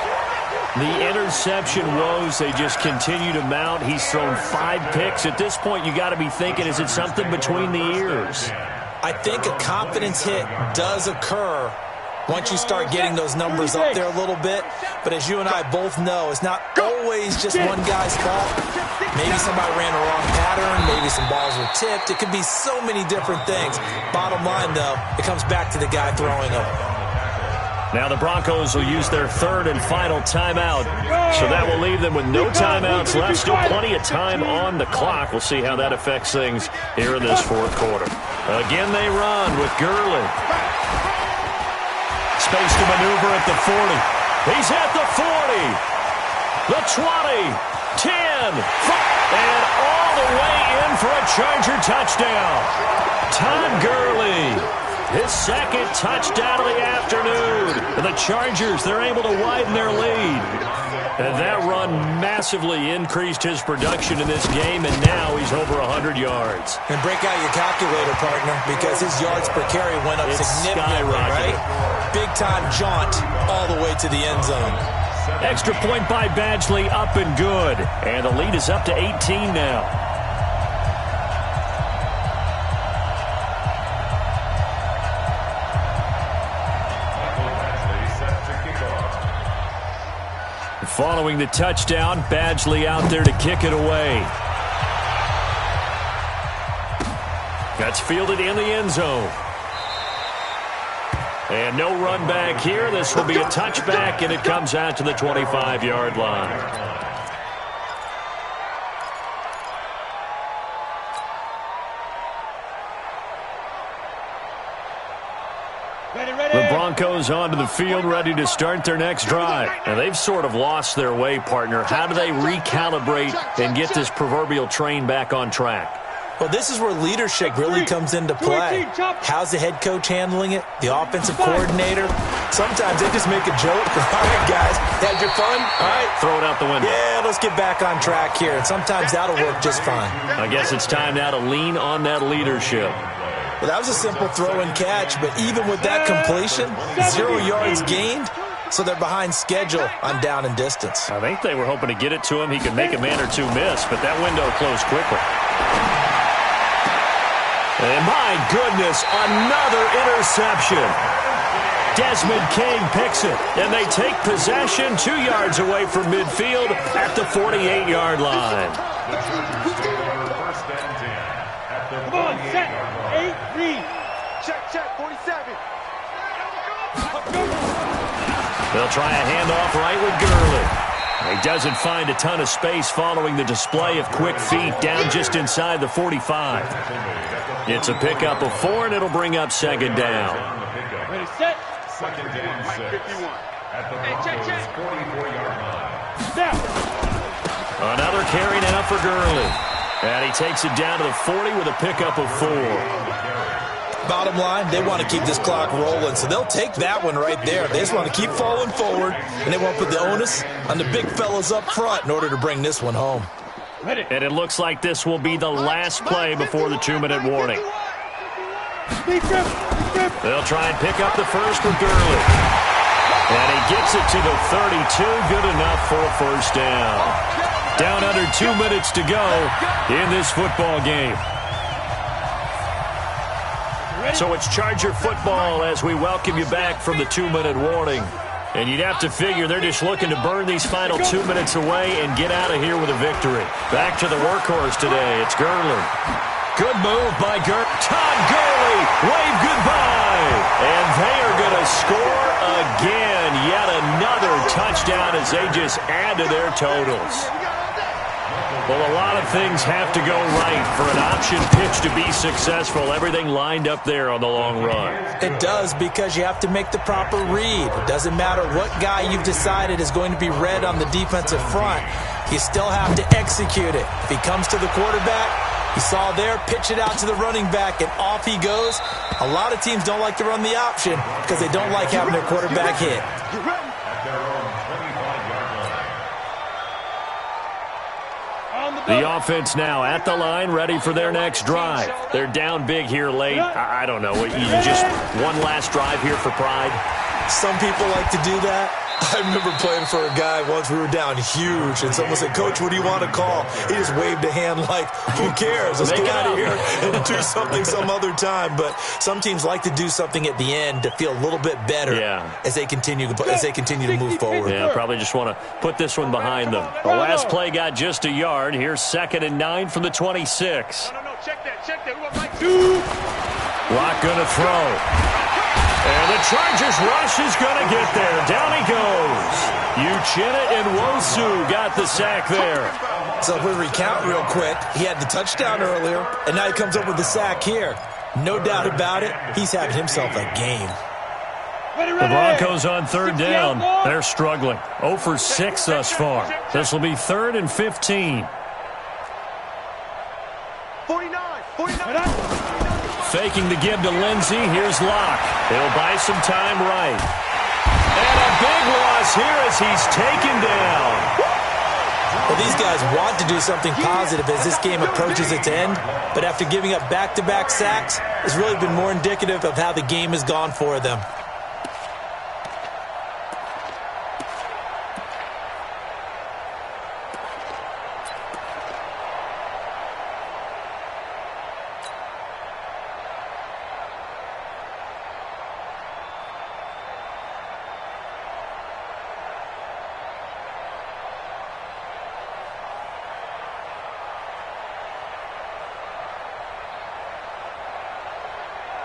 The interception woes, they just continue to mount. He's thrown 5 picks. At this point, you got to be thinking, is it something between the ears? I think a confidence hit does occur once you start getting those numbers up there a little bit. But as you and I both know, it's not always just one guy's fault. Maybe somebody ran a wrong pattern. Maybe some balls were tipped. It could be so many different things. Bottom line, though, it comes back to the guy throwing them. Now the Broncos will use their 3rd and final timeout. So that will leave them with no timeouts left. Still plenty of time on the clock. We'll see how that affects things here in this 4th quarter. Again, they run with Gurley. Space to maneuver at the 40. He's at the 40. The 20. 10. And all the way in for a Charger touchdown. Todd Gurley. His 2nd touchdown of the afternoon. And the Chargers, they're able to widen their lead. And that run massively increased his production in this game, and now he's over 100 yards. And break out your calculator, partner, because his yards per carry went up significantly, right? Big-time jaunt all the way to the end zone. Extra point by Badgley, up and good. And the lead is up to 18 now. Following the touchdown, Badgley out there to kick it away. That's fielded in the end zone. And no run back here. This will be a touchback, and it comes out to the 25-yard line. The Broncos onto the field, ready to start their next drive. And they've sort of lost their way, partner. How do they recalibrate and get this proverbial train back on track? Well, this is where leadership really comes into play. How's the head coach handling it? The offensive coordinator? Sometimes they just make a joke. All right, guys, had your fun? All right. Throw it out the window. Yeah, let's get back on track here. And sometimes that'll work just fine. I guess it's time now to lean on that leadership. Well, that was a simple throw and catch, but even with that completion, 0 yards gained, so they're behind schedule on down and distance. I think they were hoping to get it to him. He could make a man or two miss, but that window closed quickly. And my goodness, another interception. Desmond King picks it, and they take possession 2 yards away from midfield at the 48-yard line. Come on, set. 8, read. Check, 47. They'll try a handoff right with Gurley. He doesn't find a ton of space following the display of quick feet down just inside the 45. It's a pickup of 4, and it'll bring up 2nd down. Ready, set. 2nd down, 6. 51. At the Broncos' 44-yard line. Now. Another carry now for Gurley. And he takes it down to the 40 with a pickup of 4. Bottom line, they want to keep this clock rolling, so they'll take that one right there. They just want to keep falling forward, and they want to put the onus on the big fellas up front in order to bring this one home. Ready. And it looks like this will be the last play before the 2-minute warning. They'll try and pick up the first with Gurley. And he gets it to the 32, good enough for a first down. Down under 2 minutes to go in this football game. So it's Charger football as we welcome you back from the 2-minute warning. And you'd have to figure they're just looking to burn these final 2 minutes away and get out of here with a victory. Back to the workhorse today. It's Gurley. Good move by Todd Gurley. Wave goodbye. And they are going to score again. Yet another touchdown as they just add to their totals. Well, a lot of things have to go right for an option pitch to be successful. Everything lined up there on the long run. It does, because you have to make the proper read. It doesn't matter what guy you've decided is going to be read on the defensive front. You still have to execute it. If he comes to the quarterback, you saw there, pitch it out to the running back, and off he goes. A lot of teams don't like to run the option because they don't like having their quarterback hit. On the The offense now at the line, ready for their next drive. They're down big here late. I don't know. You just one last drive here for pride. Some people like to do that. I remember playing for a guy once. We were down huge, and someone said, "Coach, what do you want to call?" He just waved a hand like, "Who cares? Let's get out of here and do something some other time." But some teams like to do something at the end to feel a little bit better as they continue to move forward. Yeah, probably just want to put this one behind them. The last play got just a yard. Here's 2nd and 9 from the 26. No, check that. We want Mike 2. Lock going to throw. And the Chargers rush is going to get there. Down he goes. Uchenna and Wosu got the sack there. So if we recount real quick, he had the touchdown earlier, and now he comes up with the sack here. No doubt about it, he's having himself a game. The Broncos on 3rd down. They're struggling. 0 for 6 thus far. This will be 3rd and 15. 49. Faking the give to Lindsey. Here's Locke. He'll buy some time right. And a big loss here as he's taken down. Well, these guys want to do something positive as this game approaches its end, but after giving up back-to-back sacks, it's really been more indicative of how the game has gone for them.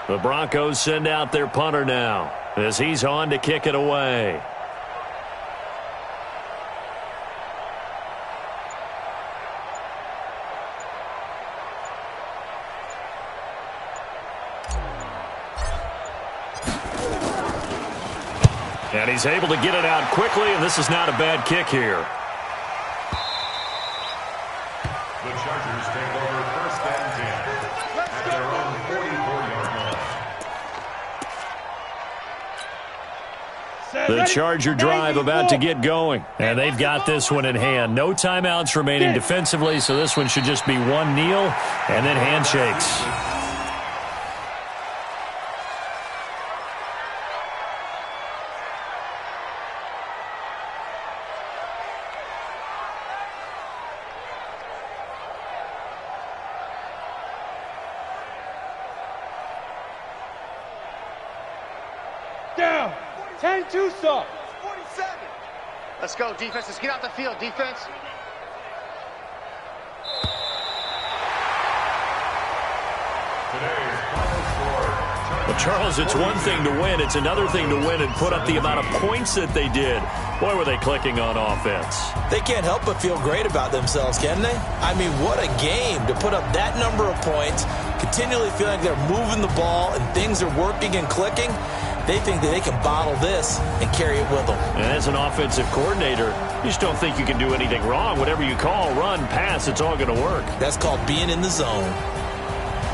The Broncos send out their punter now as he's on to kick it away. And he's able to get it out quickly, and this is not a bad kick here. The Chargers take over 1st and 10 at their own 44-yard line. The Charger drive about to get going, and they've got this one in hand. No timeouts remaining defensively, so this one should just be one kneel and then handshakes. Down. 10-2 stop. 47. Let's go, defense. Let's get out the field, defense. Today's final score. Well, Charles, it's one thing to win. It's another thing to win and put up the amount of points that they did. Boy, were they clicking on offense. They can't help but feel great about themselves, can they? I mean, what a game to put up that number of points, continually feeling like they're moving the ball and things are working and clicking. They think that they can bottle this and carry it with them. And as an offensive coordinator, you just don't think you can do anything wrong. Whatever you call, run, pass, it's all going to work. That's called being in the zone.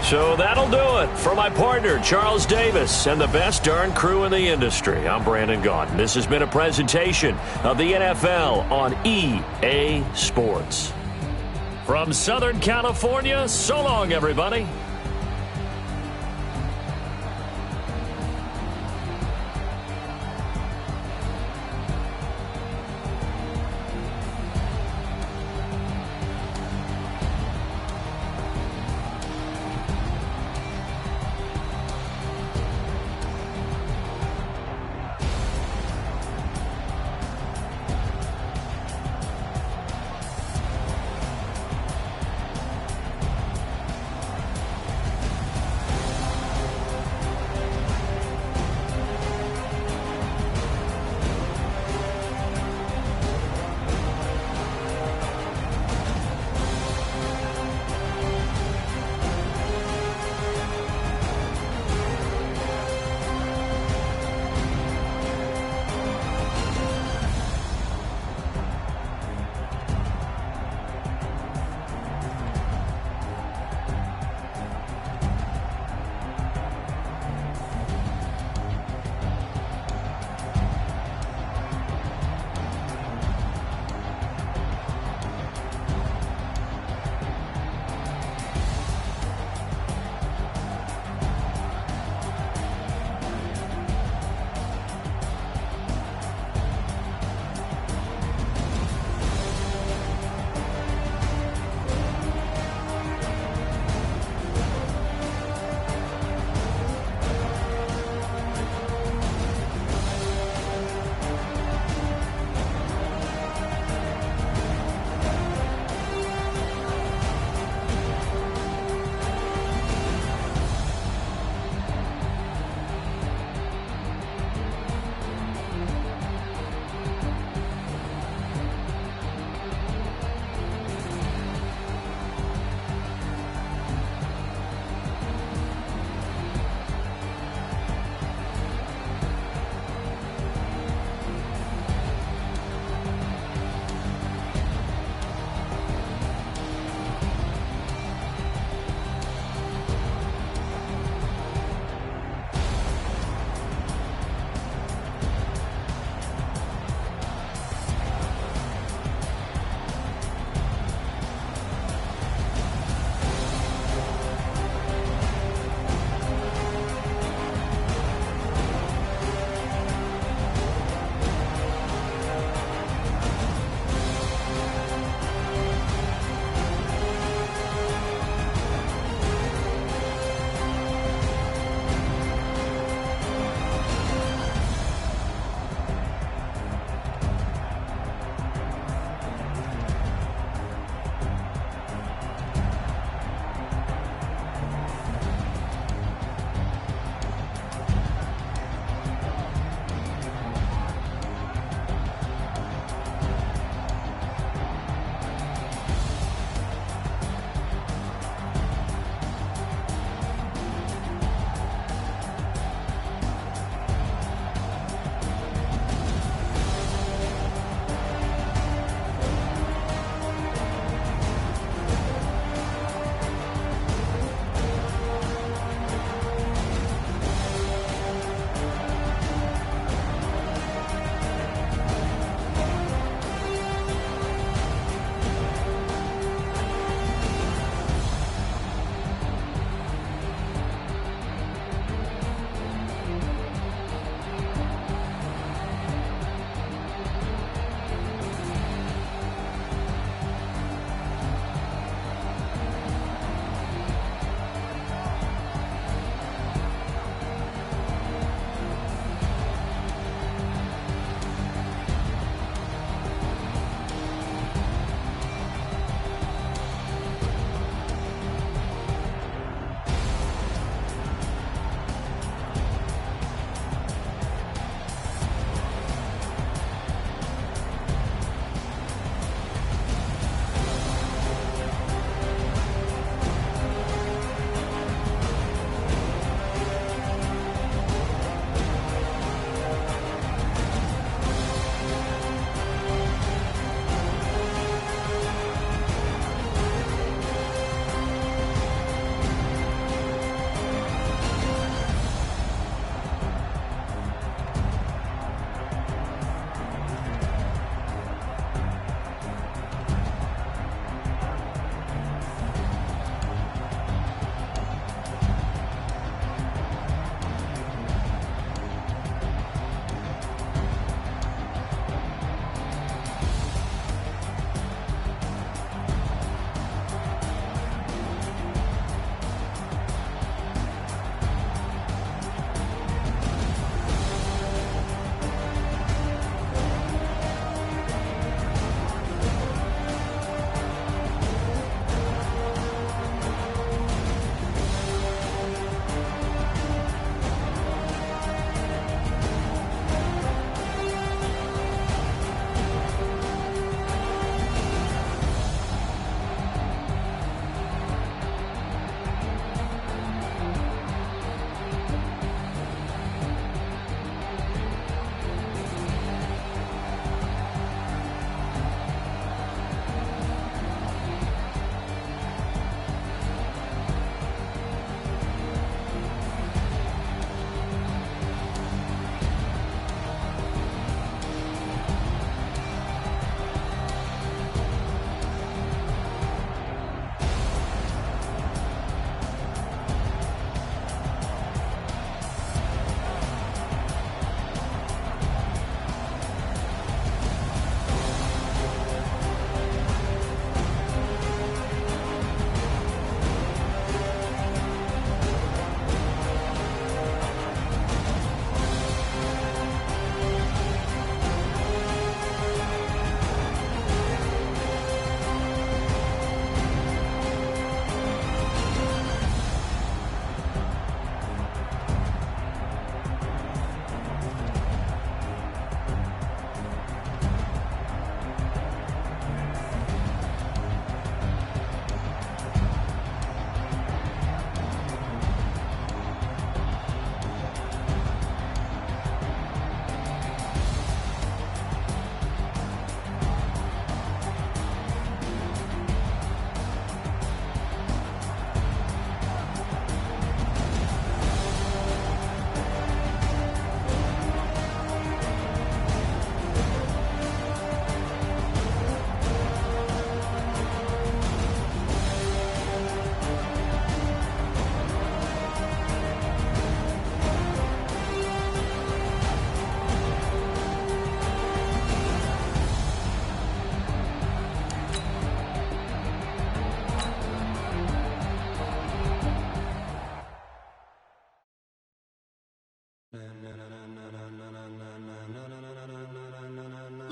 So that'll do it. For my partner, Charles Davis, and the best darn crew in the industry, I'm Brandon Gaudin. This has been a presentation of the NFL on EA Sports. From Southern California, so long, everybody.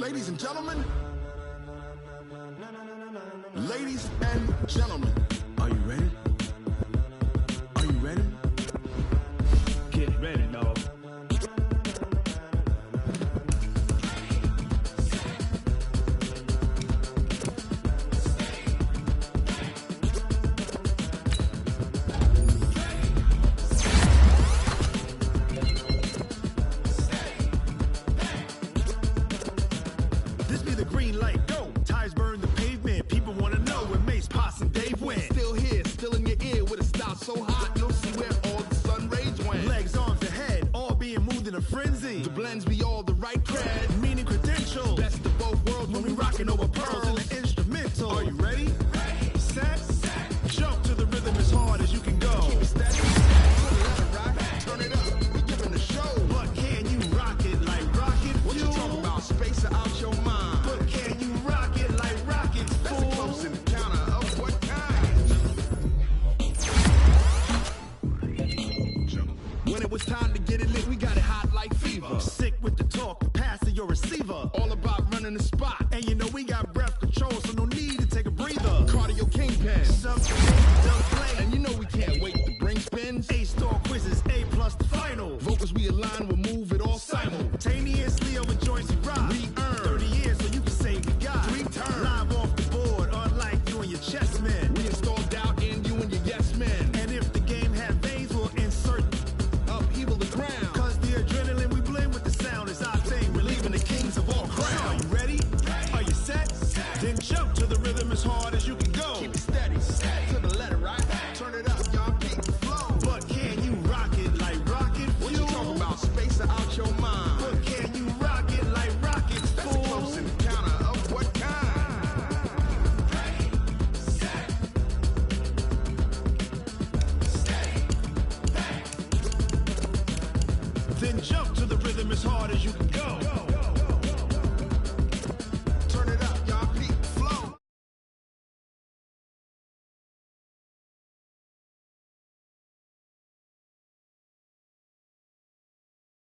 Ladies and gentlemen. Ladies and gentlemen. Are you ready? Are you ready? Get ready, dog. This be the green light, go. Tires burn the pavement. People want to know where Mace, Potts, and Dave went. Still here, still in your ear with a style so hot, you'll see where all the sun rays went. Legs, arms, and head, all being moved in a frenzy. The blends be all the right cred. Meaning credentials. Best of both worlds When we rockin' over pearls in the instrumental. Are you ready? Set, jump to the rhythm as hard as you can go. Keep it steady. Let it rock. Turn it up. We giving the show. But can you rock it like rocket What you fuel? talking about? Space it out your mind. But can you rock it like rockets, That's a fool? close encounter of what kind? When it was time to get it lit, we got it hot like fever. Sick with the talk, pass to your receiver. All about running the spot. And you know we got breath control, so no need to take a breather. Cardio kingpin. Something don't play. And you know we can't wait to bring spins. A-star quizzes, A plus the final. Vocals we align, we'll move it all Simultaneously over joints we rock. We earn 30 years so you can say we got 3 turns. Live off the board, unlike you and your chess men. We install doubt in you and your yes men. And if the game had veins, we'll insert. Upheaval the ground. Cause the adrenaline we blend with the sound is our thing. Relieving the kings of all crowns. Are you ready? Are you set? Then jump to the rhythm as hard as you can go. Keep it steady. To the letter, right? Turn it up, y'all. Beat the flow. But can you rock it like rocket What fuel? you talking about? Space it out your mind. But can you rock it like rockets, That's a close fool? encounter of what kind? Then jump to the rhythm as hard as you can go.